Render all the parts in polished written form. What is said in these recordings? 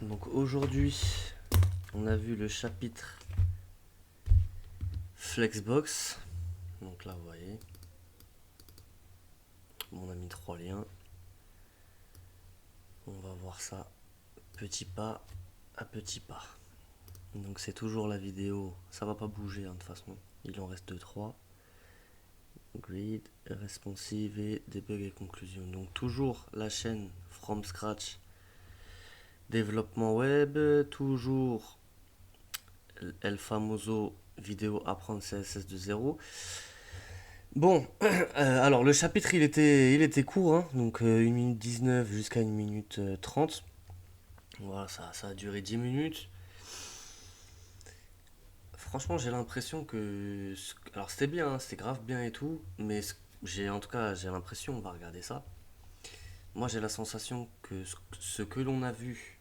Donc aujourd'hui, on a vu le chapitre Flexbox. Donc là, vous voyez, on a mis 3 liens. On va voir ça petit pas à petit pas. Donc c'est toujours la vidéo, ça va pas bouger de toute façon. Il en reste 2-3. Grid, responsive et debug et conclusion. Donc toujours la chaîne from scratch, développement web, toujours El Famoso vidéo apprendre CSS de zéro. Bon, alors le chapitre il était court, hein, donc 1 minute 19 jusqu'à 1 minute 30. Voilà, ça a duré 10 minutes. Franchement, j'ai l'impression que. Alors c'était bien, hein, c'était grave bien et tout, mais en tout cas, j'ai l'impression, on va regarder ça. Moi j'ai la sensation que ce que l'on a vu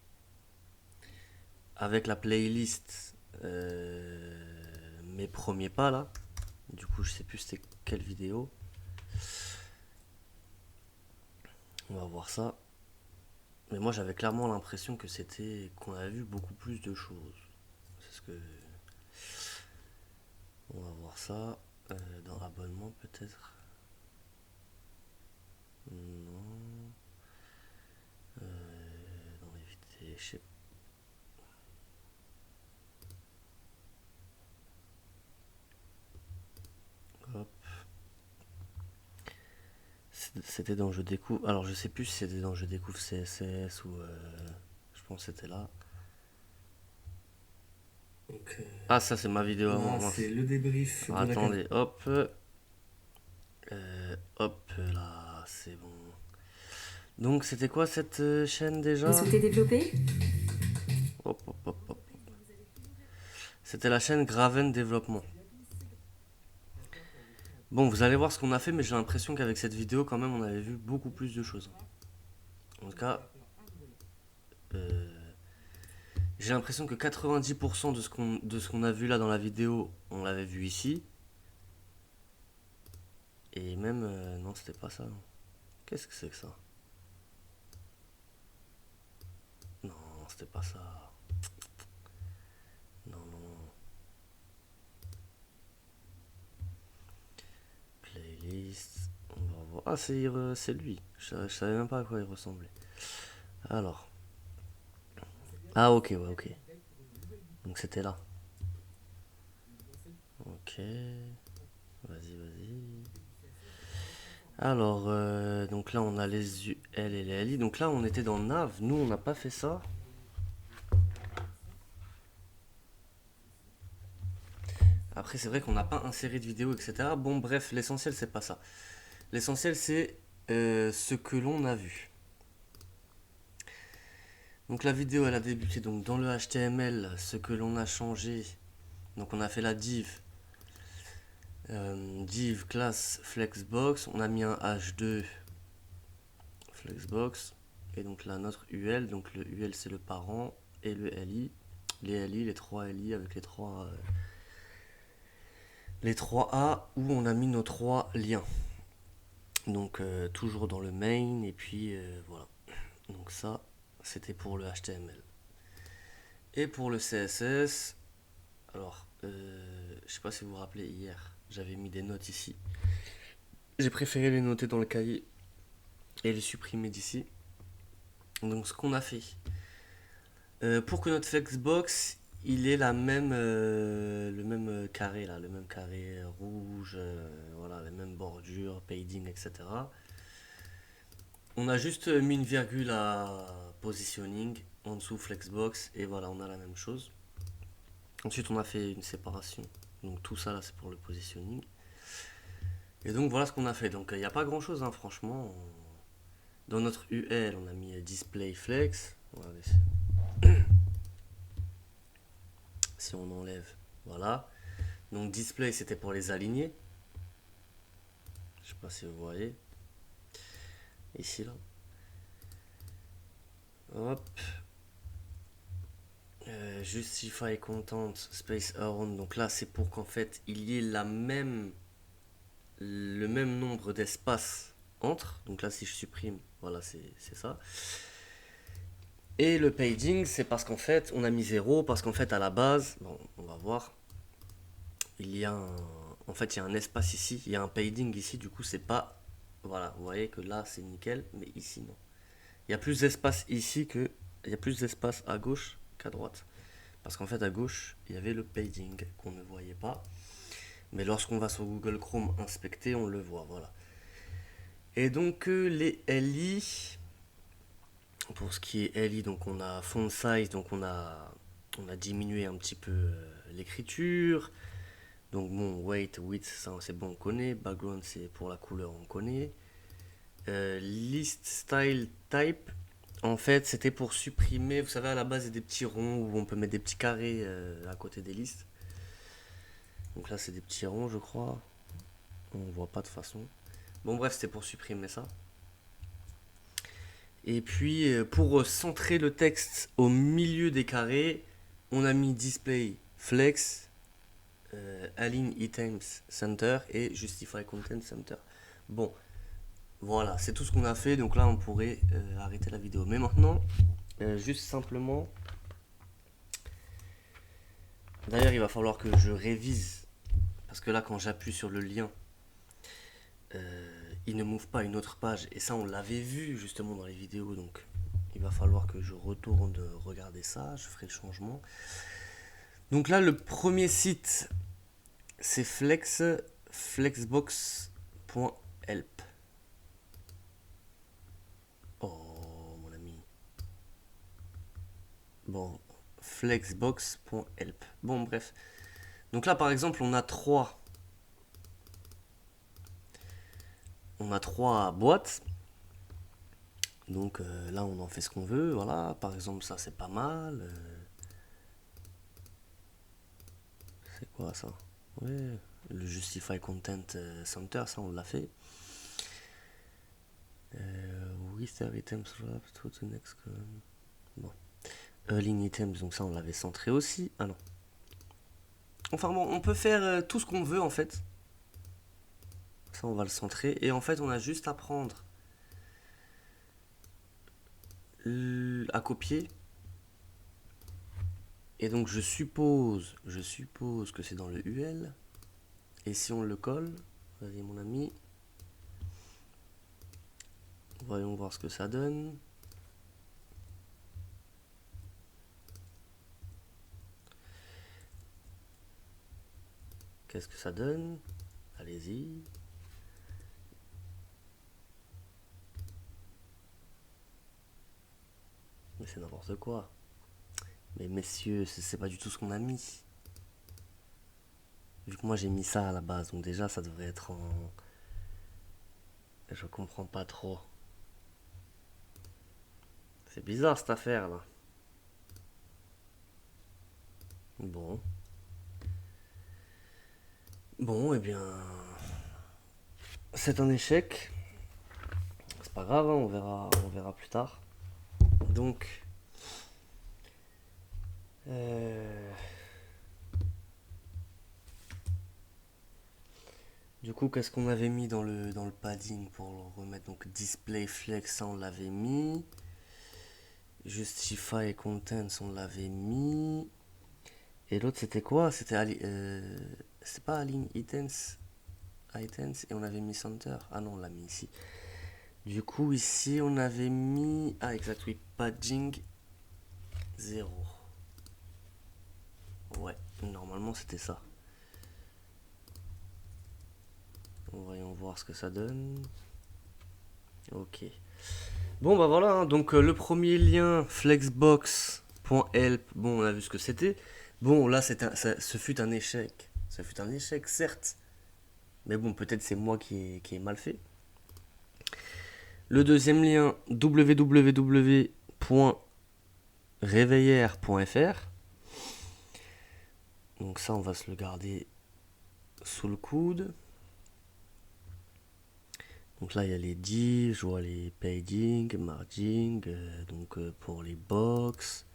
avec la playlist, mes premiers pas là, du coup je sais plus c'était quelle vidéo. On va voir ça. Mais moi j'avais clairement l'impression que c'était qu'on avait vu beaucoup plus de choses. C'est ce que. On va voir ça. Dans abonnement peut-être. Non. Dans éviter. Je sais. Hop. C'était dans Je découvre. Alors je sais plus si c'était dans Je découvre CSS ou. Je pense que c'était là. Donc Ah, ça c'est ma vidéo à moi, là, mince. c'est le débrief Alors, de la attendez, hop. Hop là, c'est bon. Donc c'était quoi cette chaîne Vous déjà? souhaitez développer? Hop, hop, hop, hop. C'était la chaîne Graven Développement. Bon, vous allez voir ce qu'on a fait, mais j'ai l'impression qu'avec cette vidéo, quand même, on avait vu beaucoup plus de choses. En tout cas, euh, j'ai l'impression que 90% de ce qu'on a vu là dans la vidéo, on l'avait vu ici. Et même, non, c'était pas ça. Non. Qu'est-ce que c'est que ça? Non, c'était pas ça. Non, non, non. Playlist. On va voir. Ah, c'est lui. Je savais même pas à quoi il ressemblait. Alors. Ah, ok, ouais, ok. Donc c'était là. Ok. Vas-y, vas-y. Alors, donc là, on a les UL et les LI. Donc là, on était dans Nav. Nous, on n'a pas fait ça. Après, c'est vrai qu'on n'a pas inséré de vidéo, etc. Bon, bref, l'essentiel, c'est pas ça. L'essentiel, c'est ce que l'on a vu. Donc la vidéo, elle a débuté donc dans le HTML, ce que l'on a changé. Donc on a fait la div. Div class flexbox. On a mis un h2 flexbox. Et donc là, notre UL. Donc le UL, c'est le parent. Et le LI. Les LI, les 3 LI avec les 3 A où on a mis nos 3 liens. Donc toujours dans le main. Et puis voilà. Donc ça, c'était pour le HTML. Et pour le CSS, alors, je sais pas si vous vous rappelez hier, j'avais mis des notes ici. J'ai préféré les noter dans le cahier et les supprimer d'ici. Donc ce qu'on a fait, pour que notre flexbox, il ait le même carré là, le même carré rouge, voilà, les mêmes bordures, padding, etc. On a juste mis une virgule à positioning en dessous flexbox et voilà, on a la même chose. Ensuite, on a fait une séparation. Donc tout ça là, c'est pour le positioning. Et donc voilà ce qu'on a fait. Donc il n'y a pas grand chose, hein, franchement. Dans notre UL, on a mis display flex. Voilà, si on enlève, voilà. Donc display, c'était pour les aligner. Je sais pas si vous voyez. Ici là. Hop. Justify content space around. Donc là, c'est pour qu'en fait, il y ait le même nombre d'espaces entre. Donc là, si je supprime, voilà, c'est ça. Et le padding, c'est parce qu'en fait, on a mis 0, parce qu'en fait, à la base, bon, on va voir, il y a un, en fait, il y a un espace ici, il y a un padding ici, du coup, c'est pas, voilà, vous voyez que là, c'est nickel, mais ici, non. Il y a plus d'espace ici que, il y a plus d'espace à gauche qu'à droite. Parce qu'en fait, à gauche, il y avait le padding qu'on ne voyait pas. Mais lorsqu'on va sur Google Chrome inspecter, on le voit, voilà. Et donc, les LI, pour ce qui est LI, donc on a font size, donc on a diminué un petit peu l'écriture. Donc bon, weight, width, ça c'est bon, on connaît. Background, c'est pour la couleur, on connaît. List style type, en fait, c'était pour supprimer, vous savez, à la base, il y a des petits ronds où on peut mettre des petits carrés à côté des listes. Donc là, c'est des petits ronds, je crois. On voit pas de façon. Bon, bref, c'était pour supprimer ça. Et puis, pour centrer le texte au milieu des carrés, on a mis display flex, align items center et justify content center. Bon, voilà, c'est tout ce qu'on a fait. Donc là, on pourrait arrêter la vidéo. Mais maintenant, juste simplement. D'ailleurs, il va falloir que je révise. Parce que là, quand j'appuie sur le lien, il ne m'ouvre pas une autre page. Et ça, on l'avait vu justement dans les vidéos. Donc, il va falloir que je retourne regarder ça. Je ferai le changement. Donc là, le premier site, c'est flexbox.help. Oh, mon ami. Bon, flexbox.help. Bon, bref. Donc là, par exemple, on a trois boîtes. Donc là, on en fait ce qu'on veut. Voilà, par exemple, ça c'est pas mal. C'est quoi ça? Ouais, le Justify Content Center, ça on l'a fait. With items to the next column. Bon. Align items, donc ça on l'avait centré aussi. Ah non. Enfin bon, on peut faire tout ce qu'on veut en fait. Ça on va le centrer. Et en fait, on a juste à prendre à copier. Et donc je suppose que c'est dans le UL. Et si on le colle, vas-y mon ami, voyons voir ce que ça donne. Qu'est-ce que ça donne? Allez-y. Mais c'est n'importe quoi. Mais messieurs, c'est pas du tout ce qu'on a mis. Vu que moi j'ai mis ça à la base, donc déjà ça devrait être en... Je comprends pas trop. C'est bizarre cette affaire là. Bon. Bon, eh bien... C'est un échec. C'est pas grave, hein, on verra plus tard. Donc... Du coup, qu'est-ce qu'on avait mis dans le padding pour le remettre? Donc display flex, ça on l'avait mis. Justify contents, on l'avait mis. Et l'autre c'était quoi? C'est pas align items et on avait mis center. Ah non, on l'a mis ici. Du coup, ici on avait mis. Ah, exact, oui, padding 0. Ouais, normalement c'était ça. Voyons voir ce que ça donne. Ok. Bon, bah voilà, hein, donc le premier lien, flexbox.help, bon, on a vu ce que c'était. Bon, là, ce fut un échec. Ce fut un échec, certes. Mais bon, peut-être c'est moi qui ai mal fait. Le deuxième lien, www.réveillère.fr. Donc ça, on va se le garder sous le coude. Donc là, il y a les divs, je vois les padding, margin, donc pour les box.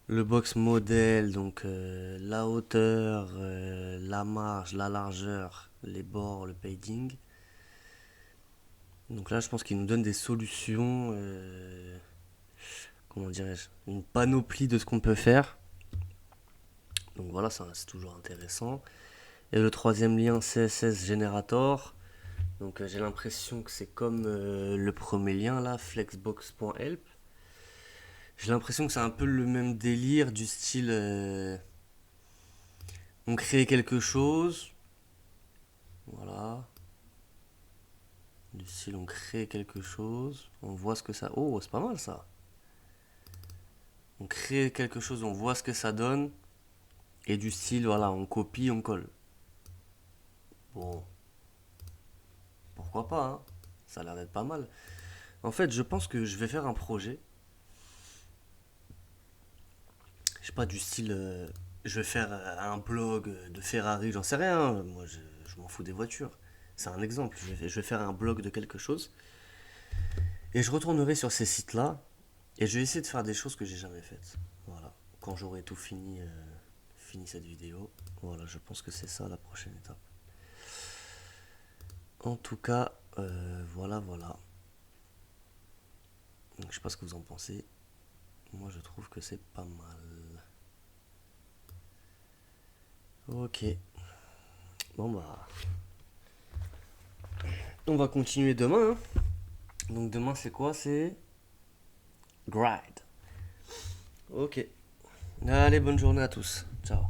Le box modèle, donc la hauteur, la marge, la largeur, les bords, le padding. Donc là, je pense qu'il nous donne des solutions comment dirais-je, une panoplie de ce qu'on peut faire. Donc voilà, ça c'est toujours intéressant. Et le troisième lien, CSS Generator. Donc j'ai l'impression que c'est comme le premier lien là, flexbox.help. J'ai l'impression que c'est un peu le même délire du style on crée quelque chose. Voilà. Du style on crée quelque chose. On voit ce que ça... Oh, c'est pas mal ça. On crée quelque chose, on voit ce que ça donne. Et du style, voilà, on copie, on colle. Bon, pourquoi pas, hein. Ça a l'air d'être pas mal. En fait, je pense que je vais faire un projet. Je sais pas, du style... je vais faire un blog de Ferrari, j'en sais rien. Moi, je m'en fous des voitures. C'est un exemple. Je vais faire un blog de quelque chose. Et je retournerai sur ces sites-là. Et je vais essayer de faire des choses que j'ai jamais faites. Voilà. Quand j'aurai tout fini, fini cette vidéo. Voilà, je pense que c'est ça la prochaine étape. En tout cas, voilà, voilà. Donc, je sais pas ce que vous en pensez. Moi, je trouve que c'est pas mal. Ok. Bon, bah. On va continuer demain, hein. Donc, demain, c'est quoi? C'est Grind. Ok. Allez, bonne journée à tous. Ciao.